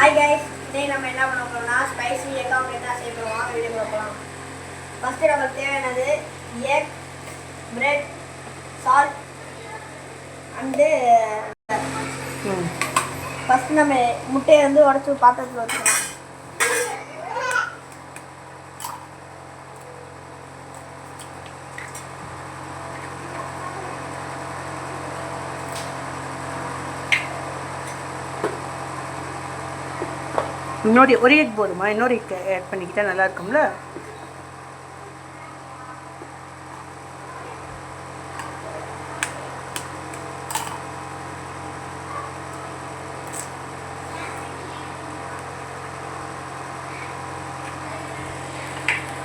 Hi guys, இன்னைக்கு நம்ம என்ன பண்ண போறோம்னா ஸ்பைசி எக் ஆம்லெட் தான் செய்ய போறோம். வாங்க வீடியோ பார்க்கலாம். ஃபர்ஸ்ட் நமக்கு தேவையானது egg, bread, salt and first நம்ம முட்டையை வந்து உடைச்சு பாத்திரத்தில் வச்சுக்கலாம். இன்னொரு ஒரு எக் போதுமா? இன்னொரு எக் ஆட் பண்ணிக்கிட்டா நல்லா இருக்கும்ல.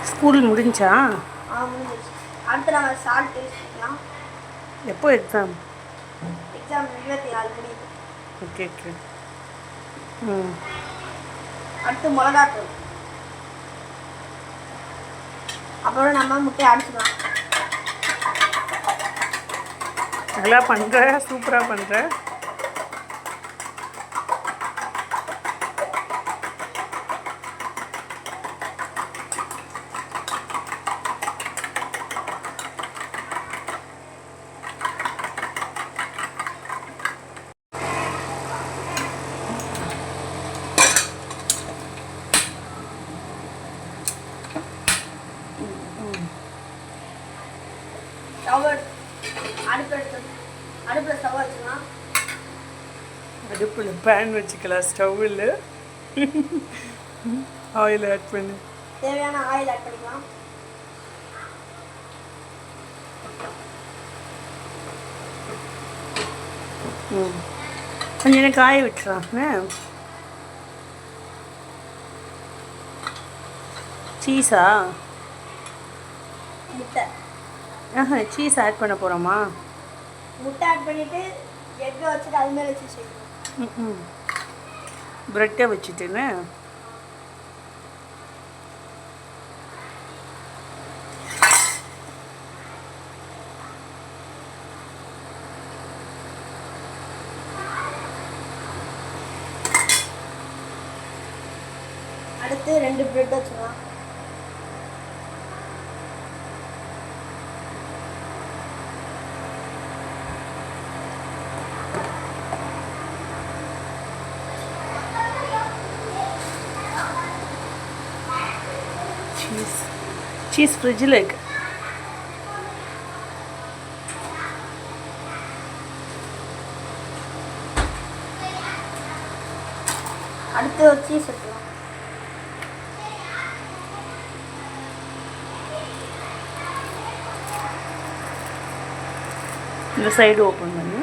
ஸ்கூல் முடிஞ்சா? முடிஞ்சிச்சு. அடுத்து நம்ம சால்ட் யூஸ் எப்போ எக்ஸாம்? எக்ஸாம் 24 மணி. Okay okay. அடுத்து மிளகாத்தூள், அப்புறம் நம்ம முட்டையை அடிச்சுக்கலாம். நல்லா பண்ணுற, சூப்பராக பண்ணுற. அடுப்பில் ஸ்டவ் வச்சுக்கலாம். அடுப்பில் பேன் வச்சுக்கலாம். ஸ்டவ்வில் ஆயில் ஆட் பண்ணி தேவையான ஆயில் ஆட் பண்ணிக்கலாம். கொஞ்சம் எனக்கு காய விட்டுறாங்க. சீஸா? முட்டை. சீஸ் ஆட் பண்ண போகிறோமா? முட்டை ஆட் பண்ணிவிட்டு எக்கை வச்சுட்டு அது மேலே சீஸ் வைக்கணும். ப்ரெட்டை வச்சுட்டுன்னு அடுத்து 2 பிரெட் வச்சுக்கலாம். சீஸ் ஃப்ரிட்ஜில் இருக்கு. அடுத்து ஒரு சீஸ் வைக்கலாம். இந்த சைடு ஓப்பன் பண்ணு.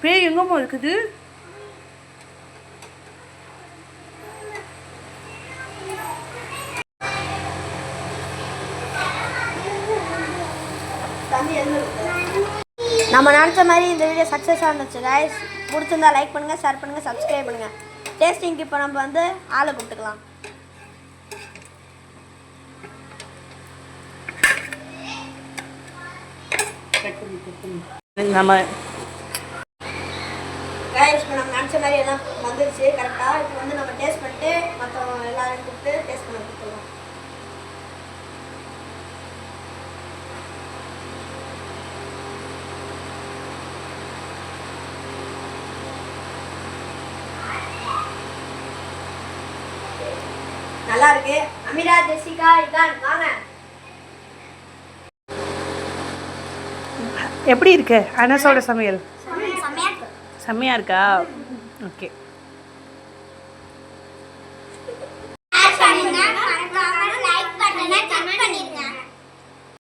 பேய் எங்கம்மா இருக்குது? நம்ம நினச்ச மாதிரி இந்த வீடியோ சக்ஸஸாக இருந்துச்சு கைஸ். பிடிச்சிருந்தா லைக் பண்ணுங்கள், ஷேர் பண்ணுங்கள், சப்ஸ்கிரைப் பண்ணுங்கள். டேஸ்டிங்க்கு இப்போ நம்ம வந்து ஆளை கூப்பிட்டுக்கலாம். நம்ம கைஸ் இப்போ நம்ம நினச்ச மாதிரி எல்லாம் வந்துருச்சு கரெக்டாக. இப்போ வந்து நம்ம டேஸ்ட் பண்ணிட்டு மற்ற எல்லாரும் கூப்பிட்டு டேஸ்ட் பண்ண கொடுத்துருவோம். நல்லா இருக்கு. அமீரா, ஜெசிகா, இதான் வாங்க. எப்படி இருக்கு அனஸோட சமையல்? செம்மையாக இருக்கா? ஓகே.